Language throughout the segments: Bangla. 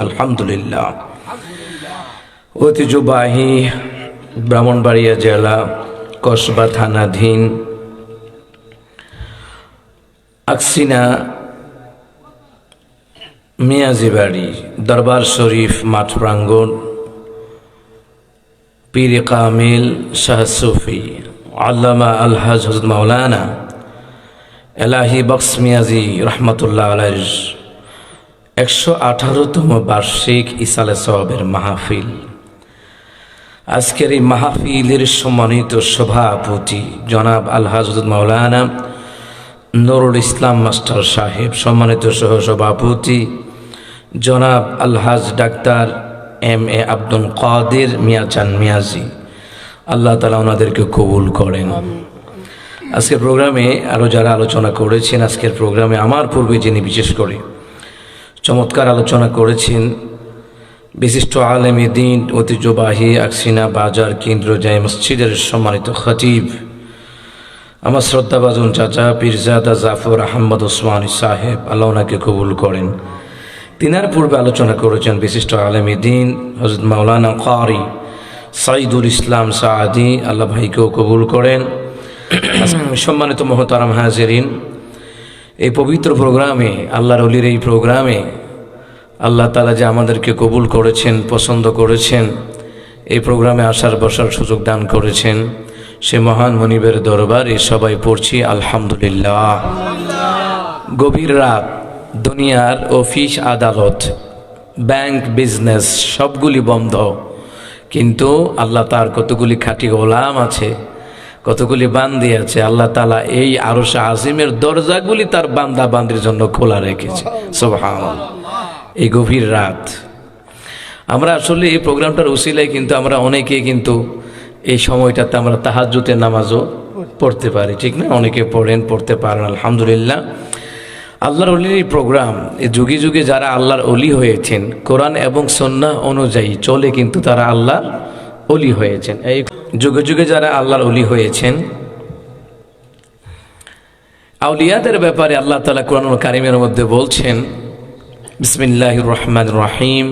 আলহামদুলিল্লাহ। ঐতিহ্যবাহী ব্রাহ্মণবাড়িয়া জেলা কসবা থানাধীন আকসিনা মিয়াজিবাড়ি দরবার শরীফ মাঠ প্রাঙ্গণ পীর কামিল শাহ সুফি আল্লামা আলহাজ হযরত মাওলানা এলাহি বক্স মিয়াজি রহমতুল্লাহ আলাইহির 118তম বার্ষিক ইসালে সওয়াবের মাহফিল। আজকের এই মাহফিলের সম্মানিত সভাপতি জনাব আলহাজ হযরত মাওলানা নুরুল ইসলাম মাস্টার সাহেব, সম্মানিত সহসভাপতি জনাব আলহাজ ডাক্তার এম.এ. আব্দুল কাদের মিয়াজান মিয়াজি, আল্লাহ তাআলা ওনাদেরকে কবুল করেন। আজকের প্রোগ্রামে আরও যারা আলোচনা করেছেন, আজকের প্রোগ্রামে আমার পূর্বে যিনি বিশেষ করে চমৎকার আলোচনা করেছেন, বিশিষ্ট আলেম দ্বীন ঐতিহ্যবাহী আকসিনা বাজার কেন্দ্র জামে মসজিদের সম্মানিত খতিব আমার শ্রদ্ধাভাজন চাচা পীরজাদা জাফর আহমদ ওসমানী সাহেব, আল্লাহ ওনাকে কবুল করেন। তিনার পূর্বে আলোচনা করেছেন বিশিষ্ট আলেম দ্বীন হযরত মাওলানা কারি সাইদুল ইসলাম সাআদি, আল্লাহ ভাইকেও কবুল করেন। সম্মানিত মোহতারাম হাজিরিন, এই পবিত্র প্রোগ্রামে, আল্লাহর ওলির এই প্রোগ্রামে আল্লাহ তাআলা যে আমাদেরকে কবুল করেছেন, পছন্দ করেছেন, এই প্রোগ্রামে আসার বসার সুযোগ দান করেছেন, সে মহান মনিবের দরবারে সবাই পড়ছি আলহামদুলিল্লাহ। গভীর রাত, দুনিয়ার অফিস আদালত ব্যাংক বিজনেস সবগুলি বন্ধ, কিন্তু আল্লাহ তার কতগুলি খাঁটি গোলাম আছে, কতগুলি বান্দি আছে, আল্লাহ তাআলা এই আরশে আজিমের দরজাগুলি তার বান্দা বান্দির জন্য খোলা রেখেছে। সুবহানাল্লাহ। এই গভীর রাত আমরা আসলে এই প্রোগ্রামটার উসিলায় কিন্তু আমরা অনেকে কিন্তু এই সময়টাতে আমরা তাহাজ্জুদের নামাজও পড়তে পারি, ঠিক না? অনেকে পড়েন, পড়তে পারেন, আলহামদুলিল্লাহ। আল্লাহর ওলির এই প্রোগ্রাম, এই যুগে যুগে যারা আল্লাহর ওলি হয়েছেন, কোরআন এবং সুন্নাহ অনুযায়ী চলে কিন্তু তারা আল্লাহর ওলি হয়েছেন। এই যুগে যুগে যারা আল্লাহর ওলি হয়েছেন, আউলিয়াদের ব্যাপারে আল্লাহ তাআলা কোরআনুল কারীমের মধ্যে বলছেন, বিসমিল্লাহির রহমানির রহিম,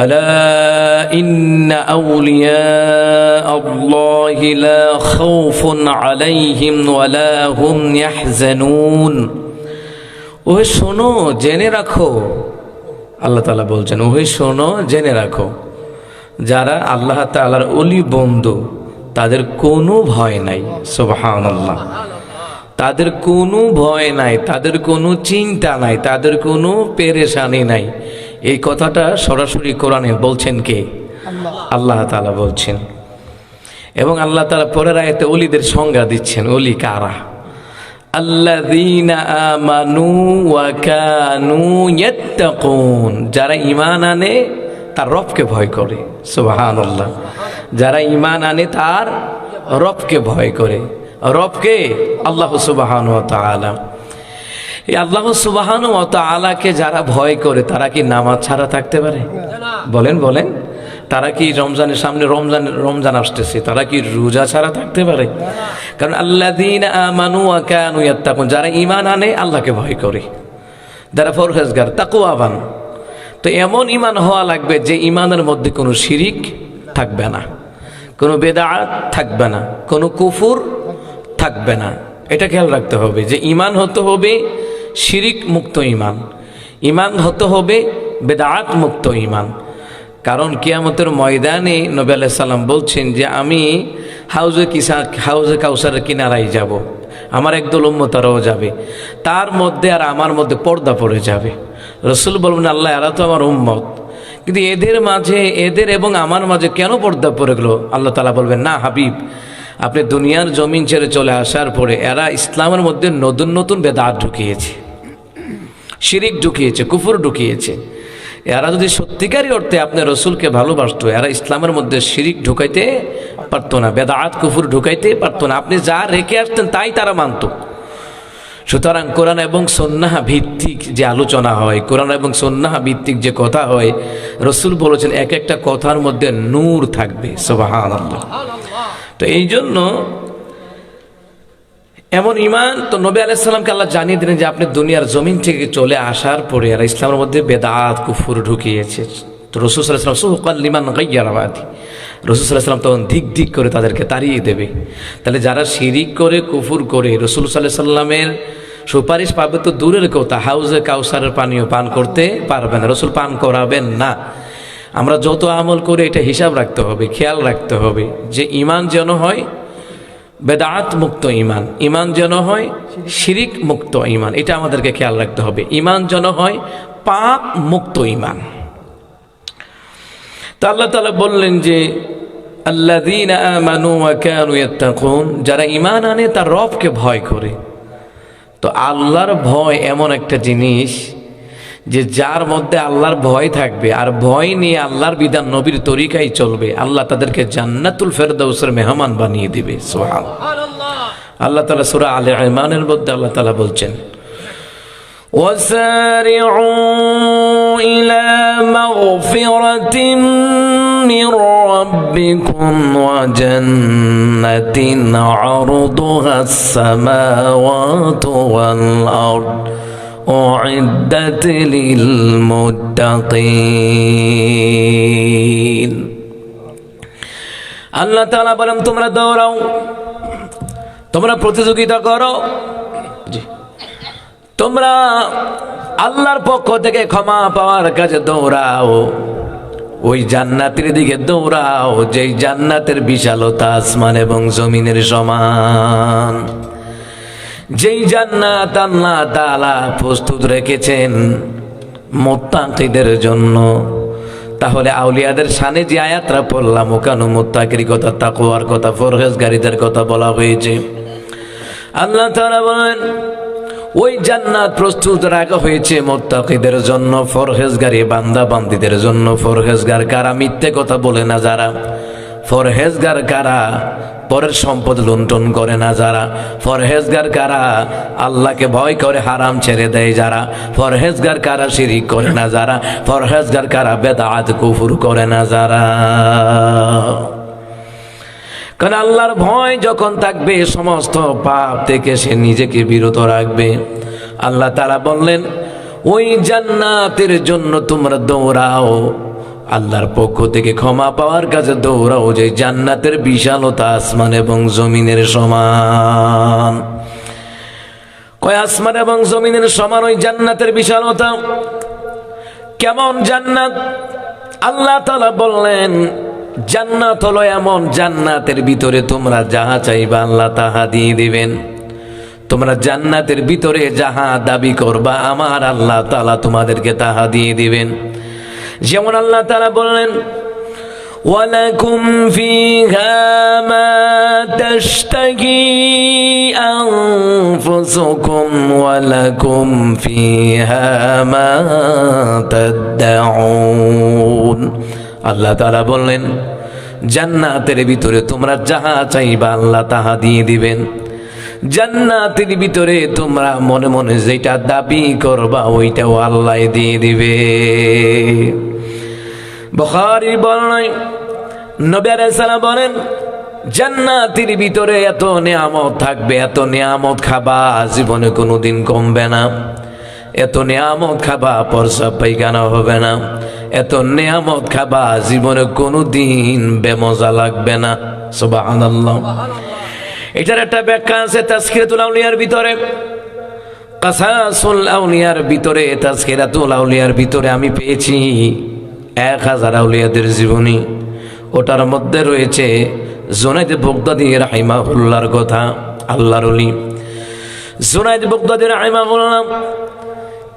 আলা ইন্না আউলিয়া আল্লাহি লা খাউফুন আলাইহিম ওয়া লা হুম ইয়াহজানুন। ওহে শোনো, জেনে রাখো, আল্লাহ তাআলা বলছেন, ওহে শোনো, জেনে রাখো, যারা আল্লাহ তাআলার ওলি বন্ধু তাদের কোনো ভয় নাই। সুবহানাল্লাহ। তাদের কোনো ভয় নাই, তাদের কোনো চিন্তা নাই, তাদের কোনো পেরেশানি নাই। এই কথাটা সরাসরি কোরআনে বলছেন কে? আল্লাহ তাআলা বলছেন। এবং আল্লাহ তাআলা পরের আয়াতে ওলিদের সংজ্ঞা দিচ্ছেন, ওলি কারা? আল্লাযীনা আমানু ওয়া কানু ইয়াত্তাকুন, যারা ঈমান আনে তার রবকে ভয় করে। সুবহানাল্লাহ। যারা ঈমান আনে তার রবকে ভয় করে। রবকে আল্লাহ সুবহানাহু ওয়া তাআলা। এই আল্লাহ সুবহানাহু ওয়া তাআলাকে যারা ভয় করে তারা কি নামাজ ছাড়া থাকতে পারে? বলেন বলেন, তারা কি রমজানের সামনে রমজান আসতেছে, তারা কি রোজা ছাড়া থাকতে পারে? কারণ আল্লাযীনা আমানু ওয়া কানু ইয়াত্তাকুন, যারা ঈমান আনে আল্লাহকে ভয় করে, যারা পরহেজগার তাকওয়াবান। তো এমন ঈমান হওয়া লাগবে যে ঈমানের মধ্যে কোনো শিরিক থাকবে না, কোনো বেদাত থাকবে না, কোনো কুফর থাকবে না। এটা খেয়াল রাখতে হবে যে ঈমান হতে হবে শিরিক মুক্ত ঈমান, ঈমান হতে হবে বেদাত মুক্ত ঈমান। কারণ কিয়ামতের ময়দানে নবী আলাইহিস সালাম বলছেন যে আমি হাউজে কাউসারের কিনারায় যাব, আমার একদল উম্মতারাও যাবে, তার মধ্যে আর আমার মধ্যে পর্দা পড়ে যাবে। রাসূল বলবেন, আল্লাহ এরা তো আমার উম্মত, কিন্তু এদের মাঝে, এদের এবং আমার মাঝে কেন পর্দা পড়ে গেল? আল্লাহ তাআলা বলবেন, না হাবিব, আপনি দুনিয়ার জমিন ছেড়ে চলে আসার পরে এরা ইসলামের মধ্যে নতুন নতুন বেদাত ঢুকিয়েছে, শিরিক ঢুকিয়েছে, কুফর ঢুকিয়েছে। এরা যদি সত্যিকারই অর্থে আপনার রসুলকে ভালোবাসতো, এরা ইসলামের মধ্যে শিরিক ঢুকাইতে পারতো না, বেদাত কুফর ঢুকাইতে পারতো না। আপনি যা রেখে আসতেন তাই তারা মানত। সুতরাং কোরআন এবং সুন্নাহ ভিত্তিক যে আলোচনা হয়, কোরআন এবং সুন্নাহ ভিত্তিক যে কথা হয়, রসুল বলেছেন এক একটা কথার মধ্যে নূর থাকবে। সুবহানাল্লাহ। তো এই জন্য এমন ইমান তো নবী আলাইহিস সালামকে আল্লাহ জানিয়ে দিলেন যে আপনি দুনিয়ার জমিন থেকে চলে আসার পরে আর ইসলামের মধ্যে বেদাত কুফর ঢুকিয়েছে। তো রাসূল সাল্লাল্লাহু আলাইহি ওয়াসাল্লাম সুকাল লিমান গায়্যারা বাদি, রাসূল সাল্লাল্লাহু আলাইহি ওয়াসাল্লাম তখন দিক দিক করে তাদেরকে তাড়িয়ে দেবে। তাহলে যারা শিরিক করে কুফর করে রাসূল সাল্লাল্লাহু আলাইহি ওয়াসাল্লামের সুপারিশ পাবে তো দূরের কথা, হাউজে কাউসারের পানিও পান করতে পারবে না, রাসূল পান করাবেন না। আমরা যত আমল করে এটা হিসাব রাখতে হবে, খেয়াল রাখতে হবে যে ইমান যেন হয় বেদাত মুক্ত ইমান, ইমান যেন হয় শিরিক মুক্ত ইমান, এটা আমাদেরকে খেয়াল রাখতে হবে। ইমান যেন হয় পাপ মুক্ত ইমান। তো আল্লাহ তাআলা বললেন যে আল্লাযীনা আমানু ওয়া কানু ইয়াত্তাকুন, যারা ইমান আনে তার রবকে ভয় করে। তো আল্লাহর ভয় এমন একটা জিনিস যে যার মধ্যে আল্লাহর ভয় থাকবে আর ভয় নিয়ে আল্লাহর বিধান নবীর তরিকায় চলবে, আল্লাহ তাদেরকে জান্নাতুল ফেরদাউসের মেহমান বানিয়ে দিবে। সুবহানাল্লাহ। আল্লাহ তাআলা সূরা আলে ইমরানের মধ্যে আল্লাহ তাআলা বলছেন ওয়াসারিউ ইলা মাগফিরাতিন মির রাব্বিকুম ওয়া জান্নাতিন আরদুহাস সামাওয়াতু ওয়াল আরদ উইদ্দাত লিল মুত্তাকিন। আল্লাহ তাআলা বলেন তোমরা দৌড়াও, তোমরা প্রতিযোগিতা করো, তোমরা আল্লাহর পক্ষ থেকে ক্ষমা পাওয়ার কাছে দৌড়াও, ওই জান্নাতের দিকে দৌড়াও যেই জান্নাতের বিশালতা আসমান এবং জমিনের সমান, যেই জান্নাত আল্লাহ তাআলা প্রস্তুত রেখেছেন মুত্তাকিদের জন্য। তাহলে আউলিয়াদের শানে যে আয়াতরা পড়লাম, ওখানে মুত্তাকির কথা, তাকওয়ার কথা, পরহেজগারীদের কথা বলা হয়েছে। আল্লাহ তাআলা বলেন ওই জান্নাত প্রস্তুত রাখা হয়েছে মুত্তাকিদের জন্য, পরহেজগারী বান্দা বান্দীদের জন্য। পরহেজগার কারা? মিথ্যে কথা বলে না যারা। পরহেজগার কারা? পরের সম্পদ লুণ্ঠন করে না যারা। পরহেজগার কারা? আল্লাহকে ভয় করে হারাম ছেড়ে দেয় যারা। পরহেজগার কারা? শিরিক করে না যারা। পরহেজগার কারা? বেদাত কুফর করে না যারা। কারণ আল্লাহর ভয় যখন থাকবে সমস্ত পাপ থেকে সে নিজেকে বিরত রাখবে। আল্লাহ তাআলা বললেন ওই জান্নাতের জন্য তোমরা দৌড়াও, আল্লাহর পক্ষ থেকে ক্ষমা পাওয়ার কাছে দৌড়াও যে জান্নাতের বিশালতা আসমান এবং জমিনের সমান। কয় আসমান এবং জমিনের সমান ওই জান্নাতের বিশালতা? কেমন জান্নাত? আল্লাহ তাআলা বললেন জান্নাত হলো এমন জান্নাতের ভিতরে তোমরা যাহা চাইবা আল্লাহ তাহা দিয়ে দিবেন। তোমরা জান্নাতের ভিতরে যাহা দাবি করবা আমার আল্লাহ তাআলা তোমাদেরকে তাহা দিয়ে দিবেন। যেমন আল্লাহ তাআলা বললেন ওয়ালাকুম ফিহা মা তাশতাহি আনফুসুকুম ওয়ালাকুম ফিহা মা তাদউন। আল্লাহ তাআলা বললেন জান্নাতের ভিতরে তোমরা যাহা চাইবা আল্লাহ তাহা দিয়ে দিবেন। জান্নাতের ভিতরে তোমরা মনে মনে যেটা দাবি করবা ওইটাও আল্লাহ দিয়ে দিবে। বুখারীর বর্ণনায় নবী আলাইহিস সালাম বলেন জান্নাতের ভিতরে এত নিয়ামত থাকবে, এত নিয়ামত খাবা জীবনে কোনোদিন কমবে না। এত নিয়ামত খাবা প্রস্রাব পায়খানা হবে না। এত নিয়ামত খাবা জীবনে কোনোদিন বেমজা লাগবে না। সুবহানাল্লাহ। এটার একটা ব্যাখ্যা আছে তাজকিরাতুল আউলিয়ার ভিতরে, কাসাসুল আউলিয়ার ভিতরে, তাজকিরাতুল আউলিয়ার ভিতরে আমি পেয়েছি 1000 আউলিয়াদের জীবনী। ওটার মধ্যে রয়েছে জুনাইদ বাগদাদী রাহিমাহুল্লাহর কথা। আল্লাহর ওলি জুনাইদ বাগদাদী রাহিমাহুল্লাহ,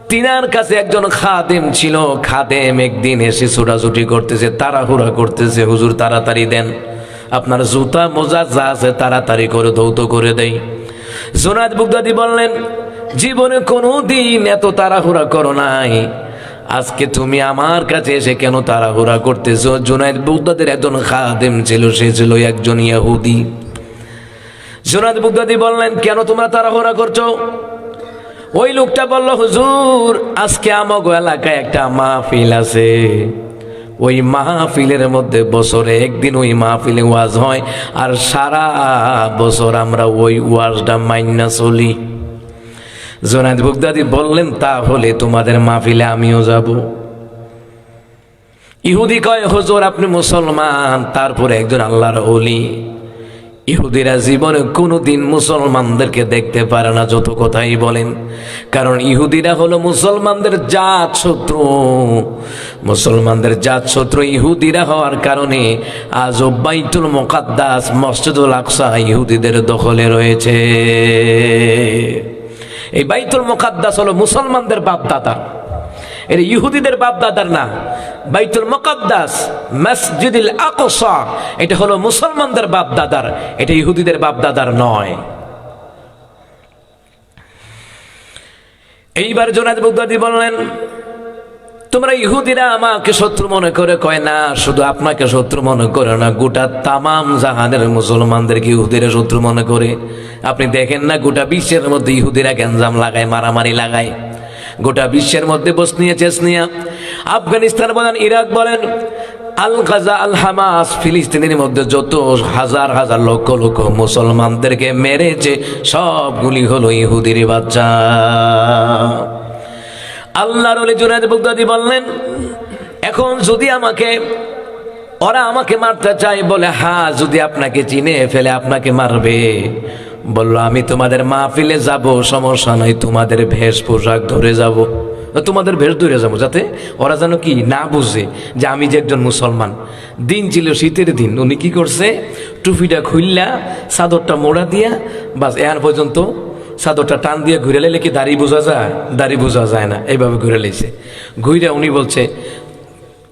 তিনার কাছে একজন খাদেম ছিল। খাদেম একদিন এসে ছোটাছুটি করতেছে, তাড়াহুড়া করতেছে, হুজুর তাড়াতাড়ি দেন, আপনার জুতা মোজা যা আছে তাড়াতাড়ি করে ধৌত করে দেই। জুনাইদ বাগদাদী বললেন জীবনে কোনোদিন এত তাড়াহুড়া করো নাই, আজকে তুমি আমার কাছে এসে কেন তাড়াহুড়া করতেছো? জুনাইদ বাগদাদীর একজন খাদেম ছিল, সে ছিল একজন ইহুদি। জুনাইদ বাগদাদী বললেন কেন তোমরা তাড়াহুড়া করছো? ওই লোকটা বলল হুজুর আজকে আমাগো এলাকায় একটা মাহফিল আছে, ওই মাহফিলের মধ্যে বছরে একদিন ওই মাহফিলে ওয়াজ হয়, আর সারা বছর আমরা ওই ওয়াজটা মাইন্না চলি। জুনায়েদ বাগদাদী বললেন, তাহলে তোমাদের মাহফিলে আমিও যাব। ইহুদি কয়, হুজুর আপনি মুসলমান, তারপরে একজন আল্লাহর ওলি। ইহুদিরা জীবনে কোনোদিন মুসলমানদেরকে দেখতে পারে না, যত কথাই বলেন, কারণ ইহুদিরা হলো মুসলমানদের জাত শত্রু। মুসলমানদের জাত শত্রু ইহুদিরা হওয়ার কারণে আজও বাইতুল মুকাদ্দাস মসজিদুল আকসা ইহুদিদের দখলে রয়েছে। এই বাইতুল মুকাদ্দাস হলো মুসলমানদের বাপদাদার, এর ইহুদিদের বাপদাদার না। বাইতুল মুকাদ্দাস মসজিদুল আকসা এটা হলো মুসলমানদের বাপদাদার, এটা ইহুদিদের বাপদাদার নয়। এইবার জুনায়েদ বাগদাদী বললেন, তোমরা ইহুদিরা আমাকে শত্রু মনে করে, কয় না শুধু আপনাকে শত্রু মনে করে না, গোটা তামাম জাহানের মুসলমানদেরকে ইহুদিরা শত্রু মনে করে। আপনি দেখেন না, গোটা বিশ্বের মধ্যে ইহুদিরা গ্যাঞ্জাম লাগায়, মারামারি লাগায়। গোটা বিশ্বের মধ্যে বসনিয়া, চেসনিয়া, আফগানিস্তান বলেন, ইরাক বলেন, আল গাজা, আল হামাস, ফিলিস্তিনের মধ্যে যত হাজার হাজার লক্ষ লক্ষ মুসলমানদেরকে মেরেছে, সবগুলি হলো ইহুদির বাচ্চা। আল্লাহর ওলি জুনায়েদ বাগদাদী বললেন, এখন যদি ওরা আমাকে মারতে চায়, বলে হ্যাঁ, যদি আপনাকে চিনে ফেলে আপনাকে মারবে, বললো আমি তোমাদের মাহফিলে যাব, সমস্যা নাই, তোমাদের ভেষ পোশাক ধরে যাব, তোমাদের ভেষ ধরে যাবো, যাতে ওরা যেন কি না বুঝে যে আমি যে একজন মুসলমান। দিন ছিল শীতের দিন, উনি কি করছে, টুপিটা খুললা চাদরটা মোড়া দিয়া, বাস এখন পর্যন্ত চাদরটা টান দিয়ে ঘুরে লাইলে কি দাড়ি বোঝা যায়? দাড়ি বোঝা যায় না, এইভাবে ঘুরে লাইছে। ঘুরে উনি বলছে,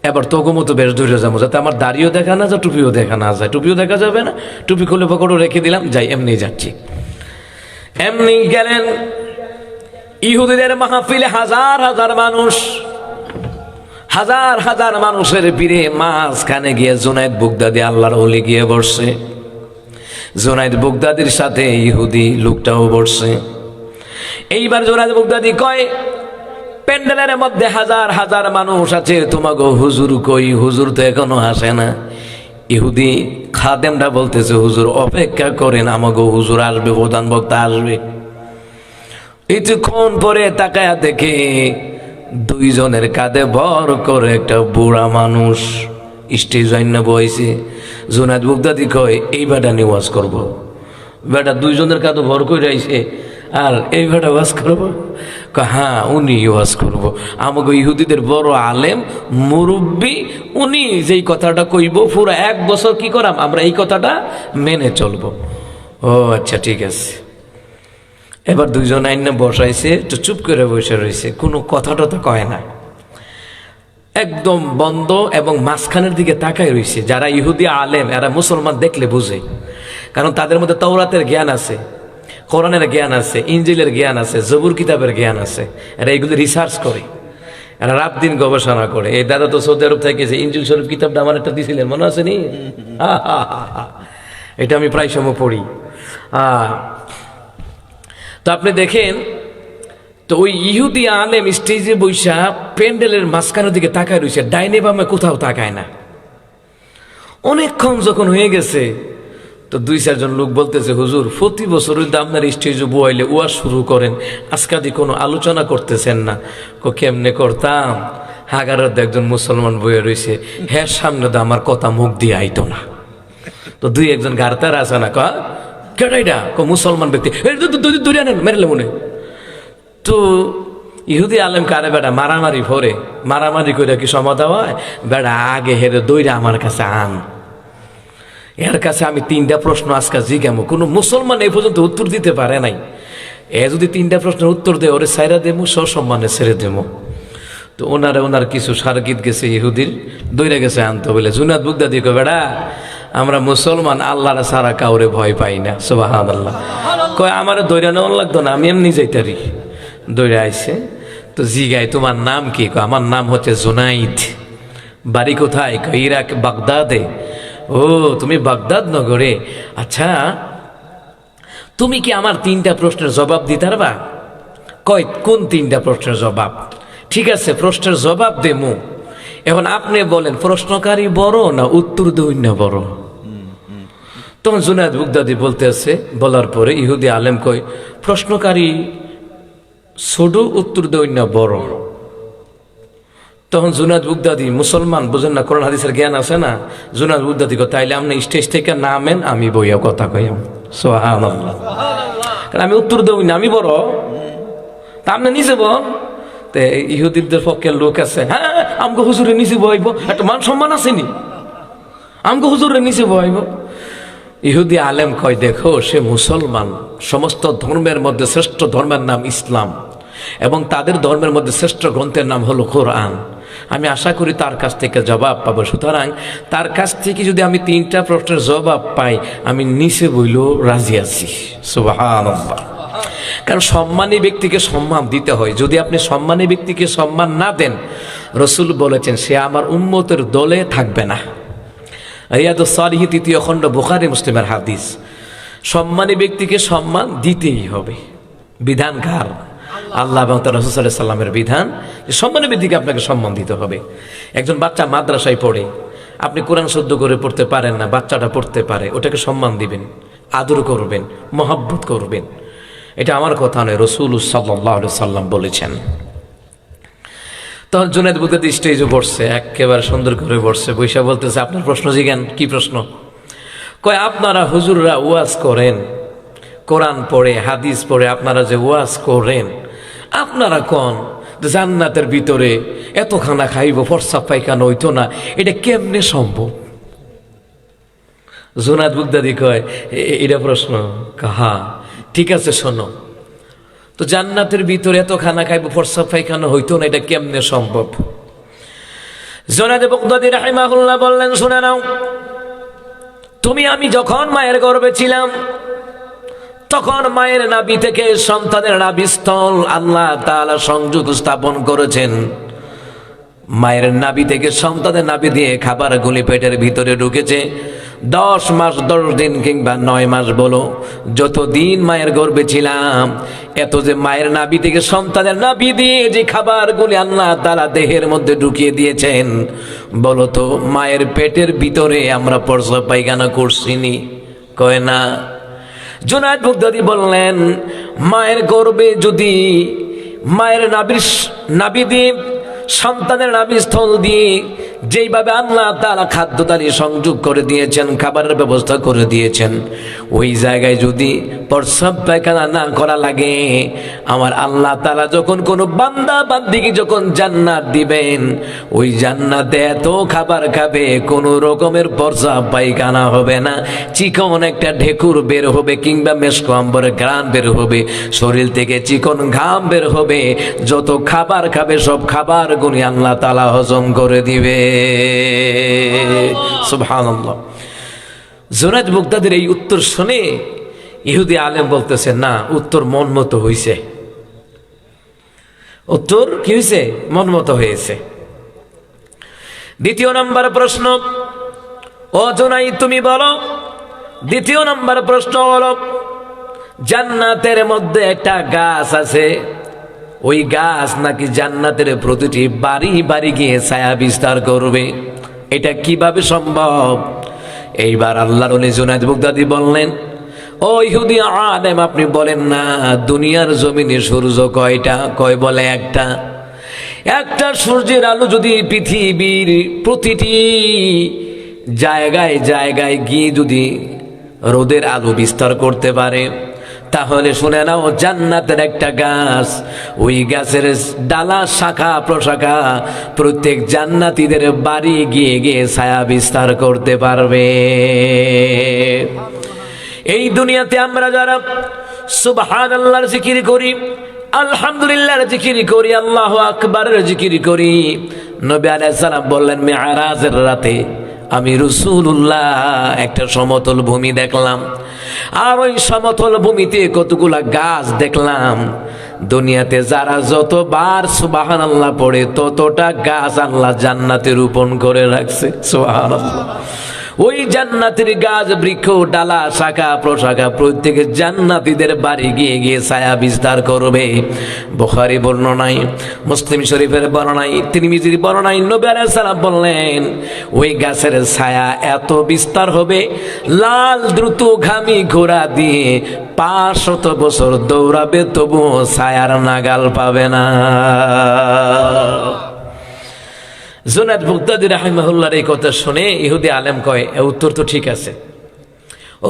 এবার তোকে মতো বেশ ধরে যাবো, যাতে আমার দাড়িও দেখা না যায়, টুপিও দেখা না যায়। টুপিও দেখা যাবে না, টুপি খুলে পকেটও রেখে দিলাম, যাই এমনি যাচ্ছি। এমনি গেলেন ইহুদিদের মাহফিলে, হাজার হাজার মানুষ, হাজার হাজার মানুষের ভিড়ে মাঝখানে গিয়ে জুনায়েদ বাগদাদী আল্লাহর ওলি গিয়ে বসছে। জুনায়েদ বাগদাদীর সাথে ইহুদি লোকটাও বসছে। এইবার জুনায়েদ বাগদাদী কয়, প্যান্ডেলের মধ্যে হাজার হাজার মানুষ আছে, তোমাকে হুজুর কই? হুজুর তো এখনো আসে না। ইহুদি খাদেমটা বলতেছে, হুজুর অপেক্ষা করেন, আমাকে হুজুর আসবে, প্রধান বক্তা আসবে। কিছুক্ষণ পরে তাকায়া দেখে দুইজনের কাঁধে ভর করে একটা বুড়া মানুষ স্টেজ আইনা বইছে। জুনায়েদ বাগদাদী কয়, এই বেটা নিয়ে ওয়াজ করবো? বেটা দুইজনের কাঁধে ভর করে আইছে, আর এই বেটা ওয়াজ করবো? হ্যাঁ, উনি ওয়াজ করবো। আমাকে ইহুদিদের বড় আলেম, মুরব্বী, উনি যেই কথাটা কইব পুরো 1 বছর কি করাম আমরা এই কথাটা মেনে চলবো। ও আচ্ছা, ঠিক আছে। এবার দুইজন আইনে বসাইছে, তো চুপ করে বসে রয়েছে, কোনো কথাটা তো কয় না, একদম বন্ধ, এবং মাঝখানের দিকে তাকায় রয়েছে। যারা ইহুদি আলেম, এরা মুসলমান দেখলে বুঝে, কারণ তাদের মধ্যে তাওরাতের জ্ঞান আছে, কোরআনের জ্ঞান আছে, ইনজিলের জ্ঞান আছে, জবুর কিতাবের জ্ঞান আছে। এরা এগুলো রিসার্চ করে, এরা রাত দিন গবেষণা করে। এই দাদা তো সৌদি আরব থেকে গেছে, ইনজিল শরীফ কিতাবটা আমার একটা দিয়েছিলেন, মনে আছে নি? এটা আমি প্রায় সময় পড়ি। তো আপনি দেখেন, তো ওই ইহুদি আলেম স্টেজে বৈশা প্যান্ডেলের মাঝখানের দিকে তাকায় রয়েছে, ডাইনে বামে কোথাও তাকায় না। অনেকক্ষণ যখন হয়ে গেছে, তো 2-4 জন লোক বলতেছে, হুজুর প্রতি বছর আপনার স্টেজে বইলে ওয়াজ শুরু করেন, আজকাদি কোনো আলোচনা করতেছেন না। কেমনে করতাম, হাগারের একজন মুসলমান বইয়ে রয়েছে, হ্যাঁ সামনে তো আমার কথা মুখ দিয়ে আইতো না। তো 2-1 জন গার্তার আছে না, কেডাইডা মুসলমান ব্যক্তি, দূরে আনেন, মেরেলে মনে। তো ইহুদি আলেম কারে বেড়া মারামারি ভরে, মারামারি করে কি সমাধা হয়? বেড়া আগে হেরে দইরা আমার কাছে আন, এর কাছে আমি 3টা প্রশ্ন আজকে জিজ্ঞামো, কোনো মুসলমান এই পর্যন্ত উত্তর দিতে পারে নাই। এ যদি 3টা প্রশ্নের উত্তর দেয়, ওরে সাইরা দেবো, সসম্মানে ছেড়ে দেবো। তো ওনার কিছু সারগীত গেছে, ইহুদির দইরা গেছে আনতে বলে। জুনায়েদ বাগদাদী কয়, বেড়া আমরা মুসলমান, আল্লাহর সারা কাউরে ভয় পাই না। সুবহানাল্লাহ। কয় আমার দইরা নেওয়ার লাগতো না, আমি এমনি যাইতারি। দইরা আইছে, তো জিগায়, তোমার নাম কি? আমার নাম হচ্ছে জুনাইদ। বাড়ি কোথায়? ইরাক, বাগদাদে। ও, তুমি বাগদাদ নগরে? আচ্ছা, তুমি কি আমার 3টা প্রশ্নের জবাব দিতে পারবা? কয়, কোন 3টা প্রশ্নের জবাব? ঠিক আছে, প্রশ্নের জবাব দেমু, এখন আপনি বলেন প্রশ্নকারী বড় না উত্তর দৈন্য বড়? তখন জুনায়েদ বাগদাদি বলতেছে, বলার পরে ইহুদি আলেম কই প্রশ্নকারী ছোট, উত্তর দৈন্য বড়। তখন জুনায়েদ বাগদাদি মুসলমান, বুঝেন না, কোরআন হাদিসের জ্ঞান আছে না, জুনায়েদ বাগদাদি কই তাইলে আপনি স্টেজ থেকে নামেন, আমি বইয়া কথা কইম। সুবহানাল্লাহ। কারণ আমি উত্তর দৈন্য, আমি বড়, তা আপনি নিচে বল। ইহুদিদের পক্ষের লোক আছে, হ্যাঁ আমগো হুজুরে নিচে বইব, একটা মান সম্মান আসেনি, আমগো হুজুরে নিচে বইব। ইহুদি আলেম কয় দেখো, সে মুসলমান, সমস্ত ধর্মের মধ্যে শ্রেষ্ঠ ধর্মের নাম ইসলাম, এবং তাদের ধর্মের মধ্যে শ্রেষ্ঠ গ্রন্থের নাম হলো কোরআন। আমি আশা করি তার কাছ থেকে জবাব পাবো, সুতরাং তার কাছ থেকে যদি আমি 3টা প্রশ্নের জবাব পাই, আমি নিচে বইলেও রাজি আছি। সুবহানাল্লাহ। কারণ সম্মানী ব্যক্তিকে সম্মান দিতে হয়, যদি আপনি সম্মানী ব্যক্তিকে সম্মান না দেন, রসুল বলেছেন সে আমার উম্মতের দলে থাকবে না। রিয়াদুস সালিহিন 3য় খণ্ড, বুখারী মুসলিমের হাদিস। সম্মানী ব্যক্তিকে সম্মান দিতেই হবে। বিধান কার? আল্লাহ এবং তার রাসূল সাল্লাল্লাহু আলাইহি সাল্লামের বিধান, যে সম্মানী ব্যক্তিকে আপনাকে সম্মান দিতে হবে। একজন বাচ্চা মাদ্রাসায় পড়ে, আপনি কোরআন শুদ্ধ করে পড়তে পারেন না, বাচ্চাটা পড়তে পারে, ওটাকে সম্মান দিবেন, আদর করবেন, মহব্বত করবেন। এটা আমার কথা নয়, রাসূল সাল্লাল্লাহু আলাইহি সাল্লাম বলেছেন। তখন জুনায়েদ বাগদাদি স্টেজে বসছে, একেবারে সুন্দর করে বসছে, বৈশা বলতেছে আপনার প্রশ্ন জিজ্ঞান। কি প্রশ্ন? কয় আপনারা হুজুররা ওয়াজ করেন, কোরআন পড়ে, হাদিস পড়ে, আপনারা যে ওয়াজ করেন, আপনারা কোন জান্নাতের ভিতরে এত খানা খাইব, ফরসা পায়খানা হইতো না, এটা কেমনে সম্ভব? জুনায়েদ বাগদাদি কয় এটা প্রশ্ন? কাহা ঠিক আছে, শোনো তো, জান্নাতের ভিতরে এত খানা খাইব, ফরসা পায়খানা হইতো না, এটা কেমনে সম্ভব? জুনায়েদ বাগদাদি রাহিমাহুল্লাহ বললেন, শুনে নাও, আমি যখন মায়ের গর্ভে ছিলাম, তখন মায়ের নাভি থেকে সন্তানের নাভিস্থল আল্লাহ তাআলা সংযোগ স্থাপন করেছেন। মায়ের নাভি থেকে সন্তানের নাভি দিয়ে খাবারগুলি পেটের ভিতরে ঢুকেছে। 10 মাস 10 দিন কিংবা 9 মাস বলো, যতদিন মায়ের গর্ভে ছিলাম, এত যে মায়ের নাভি থেকে সন্তানের নাভি দিয়ে যে খাবারগুলি আল্লাহ তাআলা দেহের মধ্যে ঢুকিয়ে দিয়েছেন, বলো তো মায়ের পেটের ভিতরে আমরা প্রস্রাব পায়খানা করছিনি? কয় না। জুনায়েদ বাগদাদি বললেন, মায়ের গর্ভে যদি মায়ের নাভি দিয়ে সন্তানের নাভিস্থল দিয়ে যেইভাবে আল্লাহ তাআলা খাদ্য তালি সংযোগ করে দিয়েছেন, খাবারের ব্যবস্থা করে দিয়েছেন, ওই জায়গায় যদি প্রস্রাব পায়খানা না করা লাগে, আমার আল্লাহ তাআলা যখন কোনো বান্দা বান্দিকে যখন জান্নাত দিবেন, ওই জান্নাতে এত খাবার খাবে, কোনো রকমের প্রস্রাব পায়খানা হবে না, চিকন একটা ঢেকুর বের হবে কিংবা মেশক আম্বরের ঘ্রাণ বের হবে, শরীর থেকে চিকন ঘাম বের হবে, যত খাবার খাবে সব খাবারগুলি আল্লাহ তাআলা হজম করে দিবে। সুবহানাল্লাহ। জুনায়েদ বাগদাদির এই উত্তর শুনে ইহুদি আলেম বলতেছে, না, উত্তর মন মতো হয়েছে। উত্তর কি হয়েছে? মন মতো হয়েছে। 2য় নম্বর প্রশ্ন, ও জুনায়েদ তুমি বলো, 2য় নম্বর প্রশ্ন হলো, জান্নাতের মধ্যে একটা গাছ আছে, ওই গাছ নাকি জান্নাতের প্রতিটি বাড়ি বাড়ি গিয়ে ছায়া বিস্তার করবে, এটা কিভাবে সম্ভব? এইবার আল্লাহর ওলি জুনায়েদ বাগদাদি বললেন, ও ইহুদি আলেম, আপনি বলেন না দুনিয়ার জমিনে সূর্য কয়টা? কয় বলে একটা সূর্যের আলো যদি পৃথিবীর প্রতিটি জায়গায় জায়গায় গিয়ে যদি রোদের আলো বিস্তার করতে পারে, তাহলে শুনে নাও, জান্নাতের একটা গাছ, ওই গাছের ডালা শাখা প্রশাখা প্রত্যেক জান্নাতীদের বাড়ি গিয়ে গিয়ে ছায়া বিস্তার করতে পারবে। এই দুনিয়াতে আমরা যারা সুবহানাল্লাহর জিকির করি, আলহামদুলিল্লাহর জিকির করি, আল্লাহু আকবারের জিকির করি, নবী আলাইহিস সালাম বললেন, মেরাজের রাতে আমি রাসূলুল্লাহ একটা সমতল ভূমি দেখলাম, আর ওই সমতল ভূমিতে কতগুলা গাছ দেখলাম। দুনিয়াতে যারা যতবার সুবহানাল্লাহ পড়ে, ততটা গাছ আল্লাহ জান্নাতে রোপণ করে রাখছে। সুবহানাল্লাহ। ওই জান্নাতের গাছ বৃক্ষ ডালা শাখা প্রশাখা প্রত্যেক জান্নাতীদের বাড়ি গিয়ে গিয়ে ছায়া বিস্তার করবে। বুখারী বর্ণনায়, মুসলিম শরীফের বর্ণনায়, তিরমিজির বর্ণনায় নবী আলাইহিস সালাম বললেন ওই গাছের ছায়া এত বিস্তার হবে, লাল দ্রুতগামী ঘোড়া দিয়ে 500 বছর দৌড়াবে তবুও ছায়ার নাগাল পাবে না। জুনায়েদ বাগদাদী রাহিমাহুল্লাহর এই কথা শুনে ইহুদি আলেম কয়, উত্তর তো ঠিক আছে,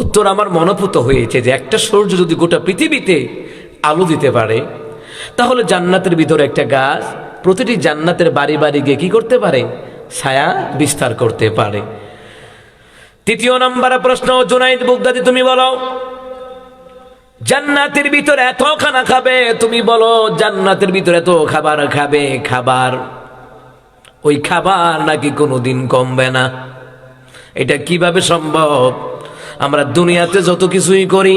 উত্তর আমার মনোভূত হয়েছে যে একটা সূর্য যদি গোটা পৃথিবীতে আলো দিতে পারে, তাহলে জান্নাতের ভিতরে একটা গাছ প্রতিটি জান্নাতের বাড়ি বাড়ি গিয়ে কি করতে পারে? ছায়া বিস্তার করতে পারে। তৃতীয় নম্বর প্রশ্ন, জুনায়েদ বাগদাদী তুমি বলো জান্নাতের ভিতরে এত খানা খাবে, তুমি বলো জান্নাতের ভিতরে এত খাবার খাবে, খাবার ওই খাবার নাকি কোনোদিন কমবে না? এটা কিভাবে সম্ভব? আমরা দুনিয়াতে যত কিছুই করি,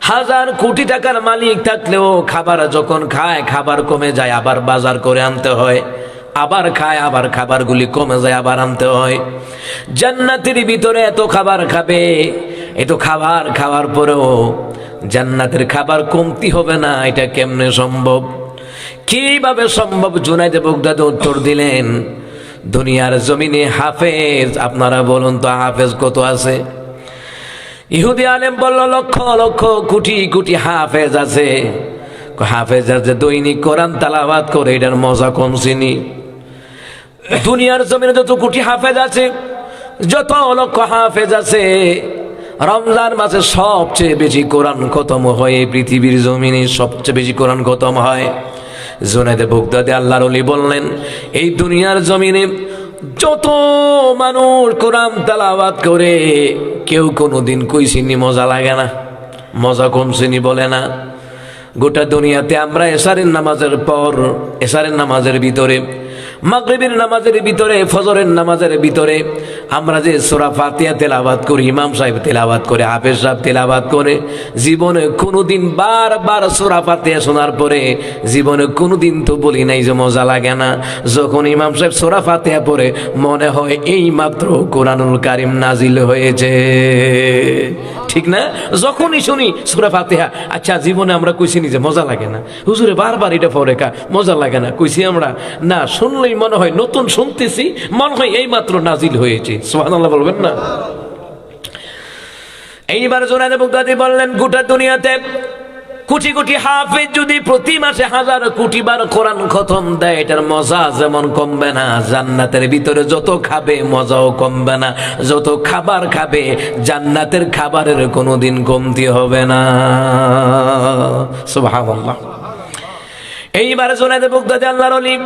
1000 কোটি টাকার মালিক থাকলেও খাবার যখন খায় খাবার কমে যায়, আবার বাজার করে আনতে হয়, আবার খায়, আবার খাবারগুলি কমে যায়, আবার আনতে হয়। জান্নাতের ভিতরে এত খাবার খাবে, এত খাবার খাওয়ার পরেও জান্নাতের খাবার কমতি হবে না, এটা কেমনে সম্ভব? কিভাবে সম্ভব? জুনায়েদ বাগদাদী উত্তর দিলেন, দুনিয়ার জমিনে হাফেজ, আপনারা বলুন তো হাফেজ কত আছে? ইহুদি আলেম বলল লক্ষ লক্ষ কোটি কোটি হাফেজ আছে। হাফেজ আছে দৈনিক কোরআন তেলাওয়াত করে, এটার মজা কম চিনি। দুনিয়ার জমিনে যত কোটি হাফেজ আছে, যত লক্ষ হাফেজ আছে, রমজান মাসে সবচেয়ে বেশি কোরআন খতম হয়, পৃথিবীর জমিনে সবচেয়ে বেশি কোরআন খতম হয়। জুনায়েদ বাগদাদী আল্লাহর ওলি বললেন, এই দুনিয়ার জমিনে যত মানুষ কোরআন তেলাওয়াত করে, কেউ কোনোদিন কইছিনি মজা লাগে না, মজা কমছিনি বলে না। গোটা দুনিয়াতে আমরা এশারের নামাজের পর, এশারের নামাজের ভিতরে, মাগরিবের নামাজের ভিতরে, ফজরের নামাজের ভিতরে আমরা যে সূরা ফাতিহা তেলাওয়াত করি, ইমাম সাহেব তেলাওয়াত করে, হাফেজ সাহেব তেলাওয়াত করে, জীবনে কোনোদিন বারবার সূরা ফাতিহা শোনার পরে জীবনে কোনোদিন তো বলি নাই যে মজা লাগে না। যখন ইমাম সাহেব সূরা ফাতিহা পড়ে মনে হয় এই মাত্র কোরআনুল কারীম নাজিল হয়েছে, ঠিক না? যখনই শুনি সূরা ফাতিহা, আচ্ছা জীবনে আমরা কইছি নি যে মজা লাগে না, হুজুরে বারবার এটা পড়ে কা মজা লাগে না, কইছি আমরা না, শুনলেই মনে হয় নতুন শুনতেছি, মনে হয় এই মাত্র নাজিল হয়েছে। সুবহানাল্লাহ বলবেন না? এইবার জুনায়েদ বাগদাদী বললেন, গোটা দুনিয়াতে কোটি কোটি হাফেজ যদি প্রতি মাসে 1000 কোটি বার কোরআন খতম দেয়, এটার মজা যেমন কমবে না, জান্নাতের ভিতরে যত খাবে মজাও কমবে না, যত খাবার খাবে জান্নাতের খাবারের কোনোদিন কমতি হবে না। সুবহানাল্লাহ। এইবার জুনায়েদ বাগদাদী আল্লাহর ওলি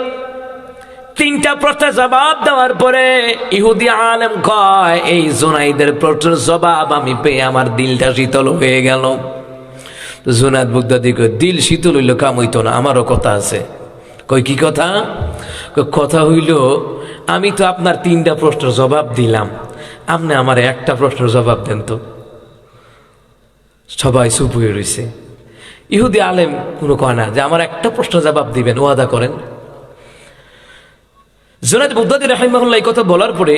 3টা প্রশ্নের জবাব দেওয়ার পরে ইহুদি আলেম কয়, এই জুনায়েদের প্রশ্নের জবাব আমি পেয়ে আমার দিলটা শীতল হয়ে গেল। জুনায়েদ বাগদাদী কয়, দিল শীতল হইল কাম হইতো না, আমারও কথা আছে। কই কি কথা? কথা হইল, আমি তো আপনার 3টা প্রশ্নের জবাব দিলাম, আপনি আমার একটা প্রশ্নের জবাব দেন তো। সবাই চুপ হয়ে রয়েছে। ইহুদি আলেম কোনো কয় না যে আমার একটা প্রশ্নের জবাব দিবেন, ওয়াদা করেন। জুনায়েদ বাগদাদী রাহিমাহুল্লাহ এই কথা বলার পরে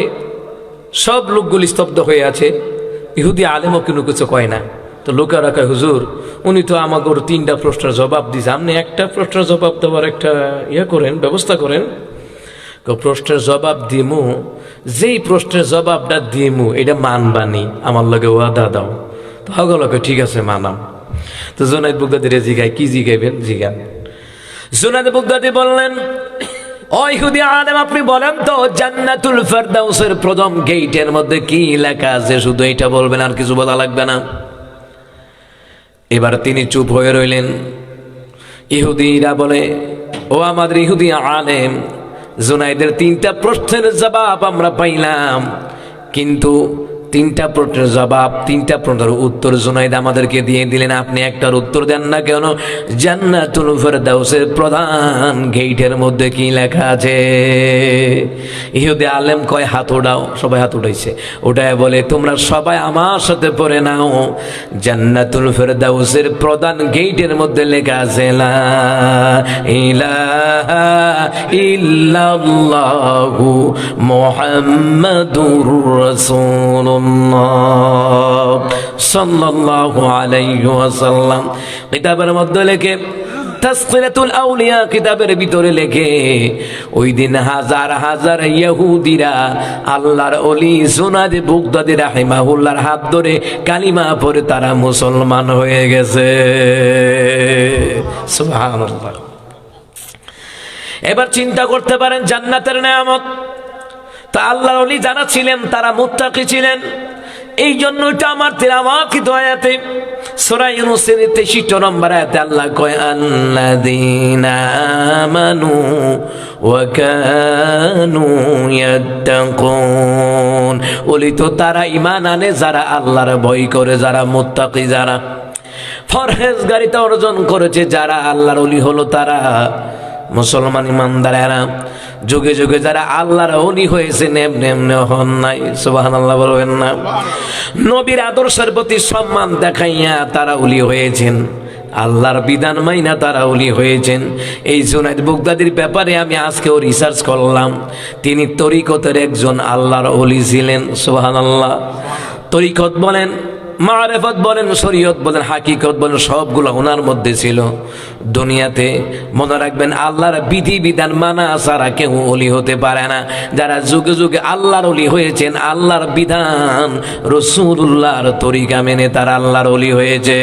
সব লোকগুলি স্তব্ধ হয়ে আছে, ইহুদি আলেমও কোনো কিছু কয় না। তো লোকেরা কয়, হুজুর উনি তো আমাকে 3টা প্রশ্নের জবাব দিয়েছে, আপনি একটা প্রশ্নের জবাব দেওয়ার একটা করেন, ব্যবস্থা করেন। প্রশ্নের জবাব দিমু, যেই প্রশ্নের জবাবটা দিমু এটা মানবানি, আমার লগে ওয়াদা দাও। তো হগলকে ঠিক আছে মানাম। তো জুনায়েদ বাগদাদী জিগায়, কি জিগাইবেন জিগান। জুনায়েদ বাগদাদী বললেন, ও ইহুদি আলেম আপনি বলেন তো জান্নাতুল ফেরদাউসের প্রথম গেটের মধ্যে কি লেখা আছে? শুধু এটা বলবেন, আর কিছু বলা লাগবে না। এবার তিনি চুপ হয়ে রইলেন। ইহুদিরা বলে, ও আমাদের ইহুদি আলেম, জুনায়েদের 3টা প্রশ্নের জবাব আমরা পাইলাম, কিন্তু তিনটা প্রশ্নের জবাব, তিনটা প্রশ্নের উত্তর জুনাইদ আমাদেরকে দিয়ে দিলেন। আপনি একটার উত্তর দেন না কেন? জান্নাতুল ফেরদাউসের প্রধান গেইটের মধ্যে কি লেখা আছে? ইহুদি আলেম কয় হাত উঠাও, সবাই হাত উঠাইছে। ওটায় বলে তোমরা সবাই আমার সাথে পড়ে নাও, জান্নাতুল ফেরদাউসের প্রধান গেইটের মধ্যে লেখা আছে লা ইলাহা ইল্লাল্লাহু মুহাম্মাদুর রাসূলুল্লাহ সাল্লাল্লাহু আলাইহি ওয়াসাল্লাম। কিতাবের মধ্যে লেখে, তাসকিরাতুল আউলিয়া কিতাবের ভিতরে লেখে, ওই দিন হাজার হাজার ইহুদিরা আল্লাহর ওলি জুনাদ বুগদাদি রাহিমাহুল্লাহর হাত ধরে কালিমা পড়ে তারা মুসলমান হয়ে গেছে। সুবহানাল্লাহ। এবার চিন্তা করতে পারেন জান্নাতের নেয়ামত। তা আল্লাহর ওলি যারা ছিলেন তারা মুত্তাকি ছিলেন, এই জন্য এটা আমার তিলাওয়াত আয়াতে সূরা ইউনূসের 63 নম্বর আয়াতে আল্লাহ কয় আল্লাযীনা আমানু ওয়া কানু ইয়াত্তাকুন। ওলি তো তারা ঈমান আনে যারা আল্লাহর ভয় করে, যারা মুত্তাকি, যারা ফরহেজগারিতা অর্জন করেছে, যারা আল্লাহর ওলি হলো তারা মুসলমান ইমানদারেরা। যুগে যুগে যারা আল্লাহর ওলি হয়েছে এমনি এমনি হন নাই। সুবহানাল্লাহ বলবেন না? নবীর আদর্শের প্রতি সম্মান দেখাইয়া তারা ওলি হয়েছেন, আল্লাহর বিধান মাইনা তারা ওলি হয়েছেন। এই জুনাইদ বুগদাদির ব্যাপারে আমি আজকেও রিসার্চ করলাম। তিনি তরিকতের একজন আল্লাহর ওলি ছিলেন। সুবহানাল্লাহ। তরিকত বলেন, মারেফত বলেন, শরীয়ত বলেন, হাকিকত বলেন, সবগুলো ওনার মধ্যে ছিল। দুনিয়াতে মনে রাখবেন আল্লাহর বিধি বিধান মানা ছাড়া কেউ ওলি হতে পারে না। যারা যুগে যুগে আল্লাহর ওলি হয়েছেন, আল্লাহর বিধান রাসূলুল্লাহর তরিকা মেনে তারা আল্লাহর ওলি হয়েছে।